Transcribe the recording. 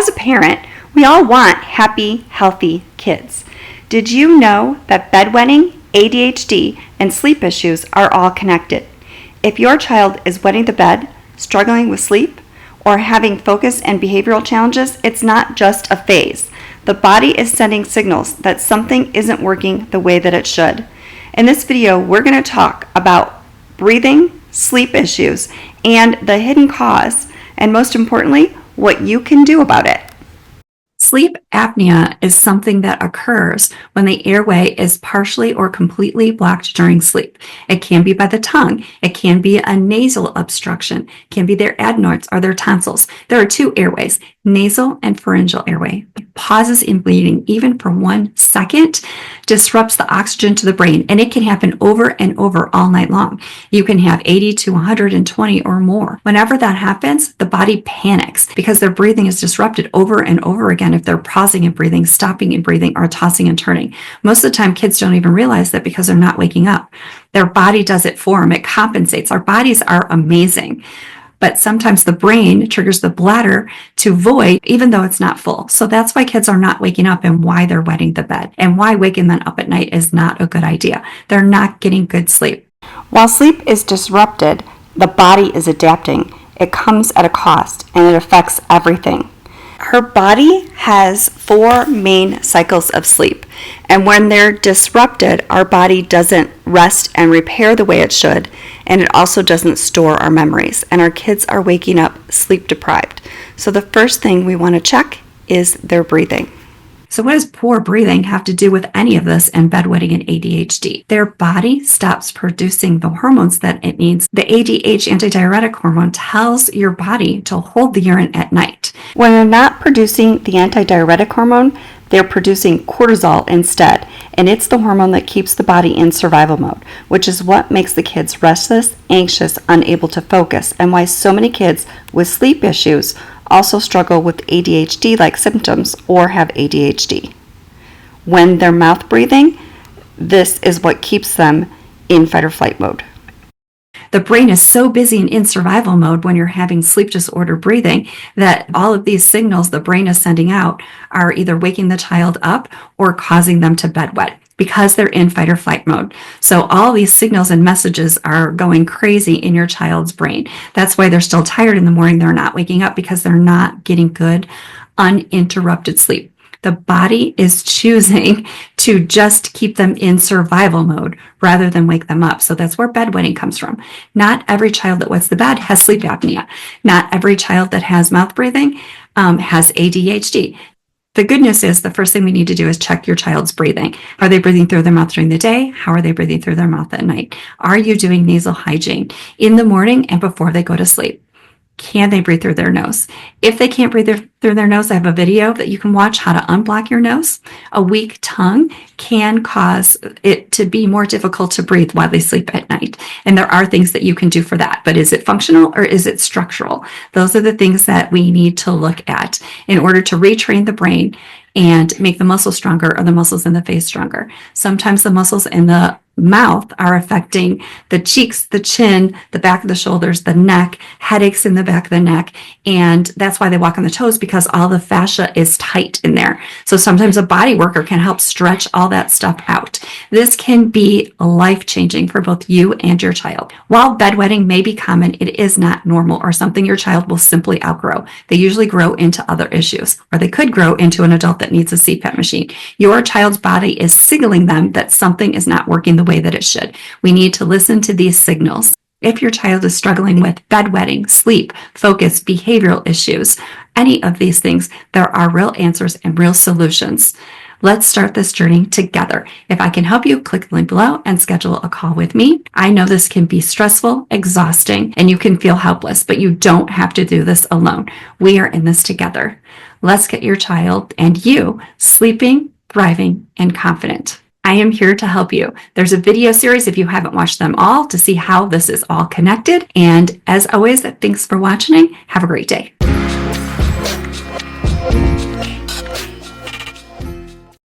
As a parent, we all want happy, healthy kids. Did you know that bedwetting, ADHD, and sleep issues are all connected? If your child is wetting the bed, struggling with sleep, or having focus and behavioral challenges, it's not just a phase. The body is sending signals that something isn't working the way that it should. In this video, we're going to talk about breathing, sleep issues, and the hidden cause, and most importantly, what you can do about it. Sleep apnea is something that occurs when the airway is partially or completely blocked during sleep. It can be by the tongue. It can be a nasal obstruction. It can be their adenoids or their tonsils. There are two airways, nasal and pharyngeal airway. Pauses in breathing, even for 1 second, disrupts the oxygen to the brain, and it can happen over and over all night long. You can have 80 to 120 or more. Whenever that happens, the body panics because their breathing is disrupted over and over again if they're pausing and breathing, stopping and breathing, or tossing and turning. Most of the time, kids don't even realize that because they're not waking up. Their body does it for them. It compensates. Our bodies are amazing. But sometimes the brain triggers the bladder to void, even though it's not full. So that's why kids are not waking up and why they're wetting the bed and why waking them up at night is not a good idea. They're not getting good sleep. While sleep is disrupted, the body is adapting. It comes at a cost and it affects everything. Her body has 4 main cycles of sleep, and when they're disrupted, our body doesn't rest and repair the way it should, and it also doesn't store our memories, and our kids are waking up sleep deprived. So the first thing we want to check is their breathing. So what does poor breathing have to do with any of this and bedwetting and ADHD? Their body stops producing the hormones that it needs. The ADH antidiuretic hormone tells your body to hold the urine at night. When they're not producing the antidiuretic hormone, they're producing cortisol instead, and it's the hormone that keeps the body in survival mode, which is what makes the kids restless, anxious, unable to focus, and why so many kids with sleep issues also struggle with ADHD-like symptoms or have ADHD. When they're mouth breathing, this is what keeps them in fight or flight mode. The brain is so busy and in survival mode when you're having sleep disorder breathing that all of these signals the brain is sending out are either waking the child up or causing them to bedwet because they're in fight or flight mode. So all these signals and messages are going crazy in your child's brain. That's why they're still tired in the morning. They're not waking up because they're not getting good, uninterrupted sleep. The body is choosing to just keep them in survival mode rather than wake them up. So that's where bedwetting comes from. Not every child that wets the bed has sleep apnea. Not every child that has mouth breathing has ADHD. The good news is the first thing we need to do is check your child's breathing. Are they breathing through their mouth during the day? How are they breathing through their mouth at night? Are you doing nasal hygiene in the morning and before they go to sleep? Can they breathe through their nose? If they can't breathe through their nose, I have a video that you can watch how to unblock your nose. A weak tongue can cause it to be more difficult to breathe while they sleep at night. And there are things that you can do for that. But is it functional or is it structural? Those are the things that we need to look at in order to retrain the brain and make the muscles stronger or the muscles in the face stronger. Sometimes the muscles in the mouth are affecting the cheeks, the chin, the back of the shoulders, the neck, headaches in the back of the neck. And that's why they walk on the toes, because all the fascia is tight in there. So sometimes a body worker can help stretch all that stuff out. This can be life-changing for both you and your child. While bedwetting may be common, it is not normal or something your child will simply outgrow. They usually grow into other issues, or they could grow into an adult that needs a CPAP machine. Your child's body is signaling them that something is not working the way that it should. We need to listen to these signals. If your child is struggling with bedwetting, sleep, focus, behavioral issues, any of these things, there are real answers and real solutions. Let's start this journey together. If I can help you, click the link below and schedule a call with me. I know this can be stressful, exhausting, and you can feel helpless, but you don't have to do this alone. We are in this together. Let's get your child and you sleeping, thriving, and confident. I am here to help you. There's a video series if you haven't watched them all to see how this is all connected. And as always, thanks for watching. Have a great day.